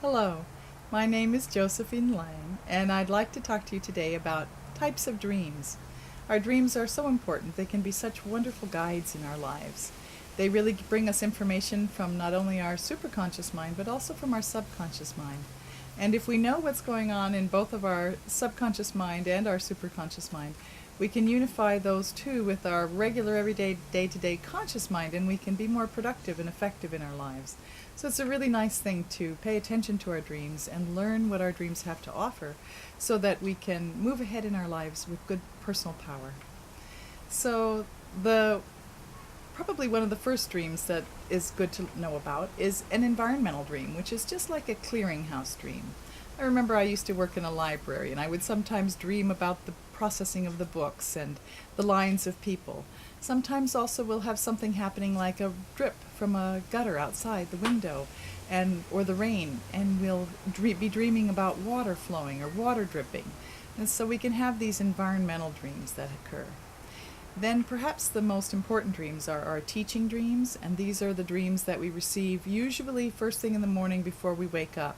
Hello, my name is Josephine Laing, and I'd like to talk to you today about types of dreams. Our dreams are so important, they can be such wonderful guides in our lives. They really bring us information from not only our superconscious mind, but also from our subconscious mind. And if we know what's going on in both of our subconscious mind and our superconscious mind, we can unify those two with our regular, everyday, day-to-day conscious mind, and we can be more productive and effective in our lives. So it's a really nice thing to pay attention to our dreams and learn what our dreams have to offer so that we can move ahead in our lives with good personal power. So the probably one of the first dreams that is good to know about is an environmental dream, which is just like a clearinghouse dream. I remember I used to work in a library, and I would sometimes dream about the processing of the books and the lines of people. Sometimes also we'll have something happening like a drip from a gutter outside the window, and or the rain, and we'll be dreaming about water flowing or water dripping. And so we can have these environmental dreams that occur. Then perhaps the most important dreams are our teaching dreams, and these are the dreams that we receive usually first thing in the morning before we wake up.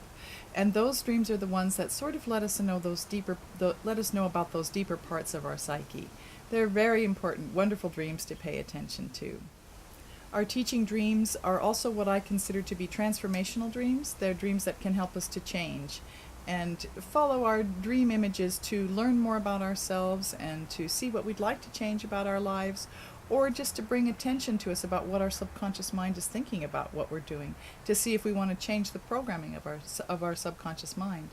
And those dreams are the ones that sort of let us know about those deeper parts of our psyche. They're very important, wonderful dreams to pay attention to. Our teaching dreams are also what I consider to be transformational dreams. They're dreams that can help us to change and follow our dream images to learn more about ourselves and to see what we'd like to change about our lives, or just to bring attention to us about what our subconscious mind is thinking about what we're doing, to see if we want to change the programming of our subconscious mind.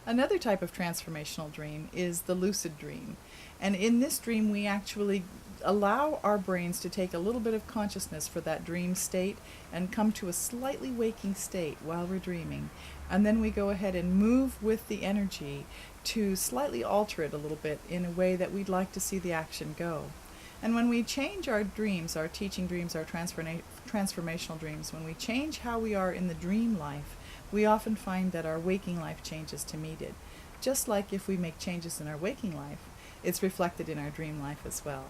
Another type of transformational dream is the lucid dream. And in this dream, we actually allow our brains to take a little bit of consciousness for that dream state and come to a slightly waking state while we're dreaming. And then we go ahead and move with the energy to slightly alter it a little bit in a way that we'd like to see the action go. And when we change our dreams, our teaching dreams, our transformational dreams, when we change how we are in the dream life, we often find that our waking life changes to meet it. Just like if we make changes in our waking life, it's reflected in our dream life as well.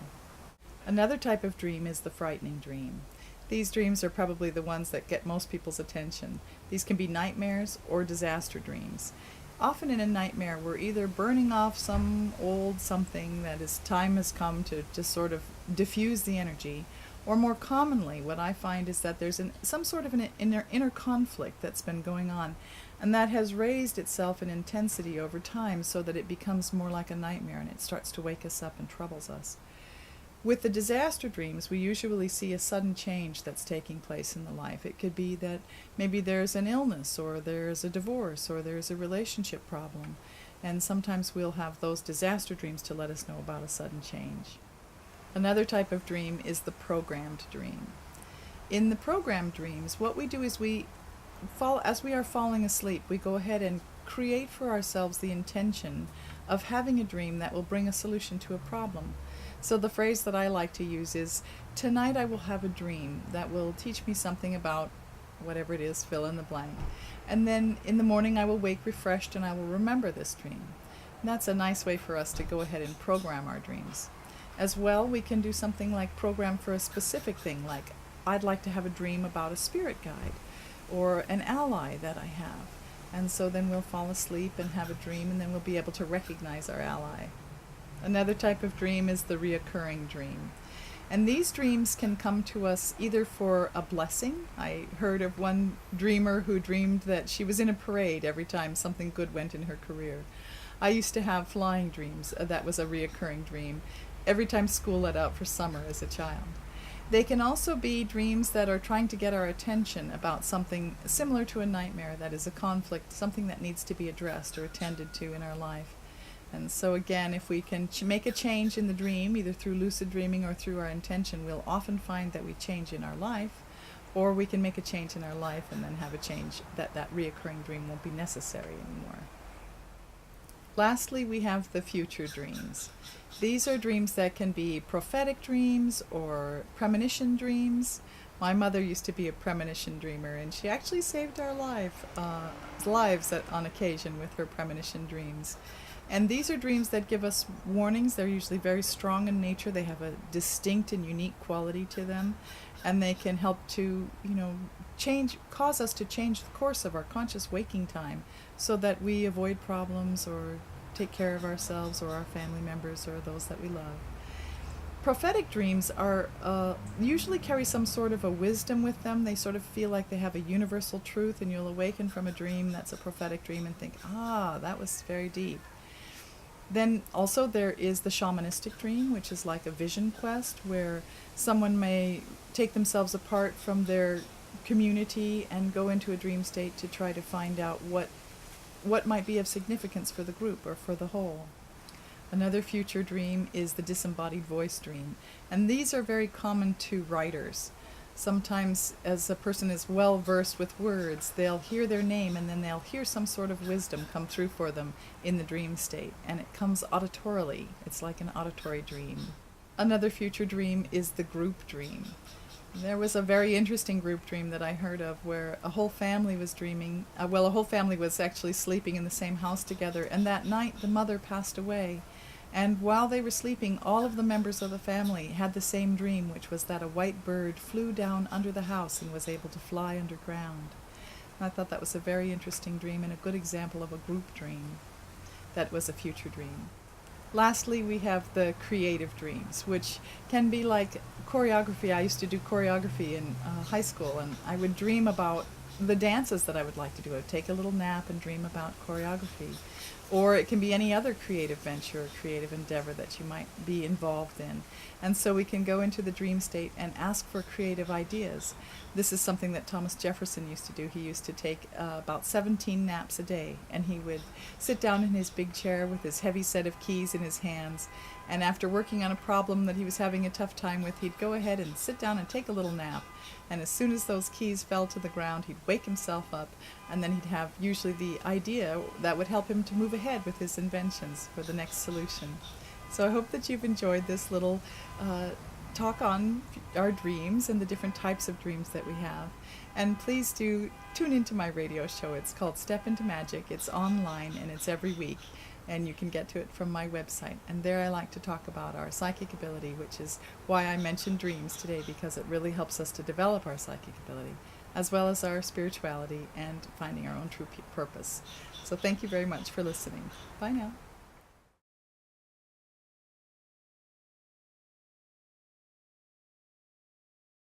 Another type of dream is the frightening dream. These dreams are probably the ones that get most people's attention. These can be nightmares or disaster dreams. Often in a nightmare, we're either burning off some old something that time has come to just sort of diffuse the energy, or more commonly, what I find is that there's some sort of an inner conflict that's been going on, and that has raised itself in intensity over time so that it becomes more like a nightmare and it starts to wake us up and troubles us. With the disaster dreams, we usually see a sudden change that's taking place in the life. It could be that maybe there's an illness, or there's a divorce, or there's a relationship problem. And sometimes we'll have those disaster dreams to let us know about a sudden change. Another type of dream is the programmed dream. In the programmed dreams, what we do is as we are falling asleep, we go ahead and create for ourselves the intention of having a dream that will bring a solution to a problem. So the phrase that I like to use is, tonight I will have a dream that will teach me something about whatever it is, fill in the blank. And then in the morning I will wake refreshed and I will remember this dream. And that's a nice way for us to go ahead and program our dreams. As well, we can do something like program for a specific thing, like I'd like to have a dream about a spirit guide or an ally that I have. And so then we'll fall asleep and have a dream, and then we'll be able to recognize our ally. Another type of dream is the reoccurring dream. And these dreams can come to us either for a blessing. I heard of one dreamer who dreamed that she was in a parade every time something good went in her career. I used to have flying dreams. That was a reoccurring dream every time school let out for summer as a child. They can also be dreams that are trying to get our attention about something similar to a nightmare, that is a conflict, something that needs to be addressed or attended to in our life. And so again, if we can make a change in the dream, either through lucid dreaming or through our intention, we'll often find that we change in our life, or we can make a change in our life and then have a change that reoccurring dream won't be necessary anymore. Lastly, we have the future dreams. These are dreams that can be prophetic dreams or premonition dreams. My mother used to be a premonition dreamer, and she actually saved our lives on occasion with her premonition dreams. And these are dreams that give us warnings. They're usually very strong in nature. They have a distinct and unique quality to them, and they can help to, cause us to change the course of our conscious waking time so that we avoid problems or take care of ourselves or our family members or those that we love. Prophetic dreams are usually carry some sort of a wisdom with them. They sort of feel like they have a universal truth, and you'll awaken from a dream that's a prophetic dream and think, that was very deep. Then also there is the shamanistic dream, which is like a vision quest where someone may take themselves apart from their community and go into a dream state to try to find out what might be of significance for the group or for the whole. Another future dream is the disembodied voice dream, and these are very common to writers. Sometimes, as a person is well versed with words, they'll hear their name and then they'll hear some sort of wisdom come through for them in the dream state, and it comes auditorily. It's like an auditory dream. Another future dream is the group dream. There was a very interesting group dream that I heard of where a whole family was dreaming, a whole family was actually sleeping in the same house together, and that night the mother passed away. And while they were sleeping, all of the members of the family had the same dream, which was that a white bird flew down under the house and was able to fly underground. And I thought that was a very interesting dream and a good example of a group dream that was a future dream. Lastly, we have the creative dreams, which can be like choreography. I used to do choreography in high school, and I would dream about the dances that I would like to do. I would take a little nap and dream about choreography. Or it can be any other creative venture or creative endeavor that you might be involved in. And so we can go into the dream state and ask for creative ideas. This is something that Thomas Jefferson used to do. He used to take about 17 naps a day, and he would sit down in his big chair with his heavy set of keys in his hands, and after working on a problem that he was having a tough time with, he'd go ahead and sit down and take a little nap. And as soon as those keys fell to the ground, he'd wake himself up, and then he'd have usually the idea that would help him to move ahead with his inventions for the next solution. So I hope that you've enjoyed this little talk on our dreams and the different types of dreams that we have. And please do tune into my radio show. It's called Step Into Magic. It's online and it's every week. And you can get to it from my website. And there I like to talk about our psychic ability, which is why I mentioned dreams today, because it really helps us to develop our psychic ability, as well as our spirituality and finding our own true purpose. So thank you very much for listening. Bye now.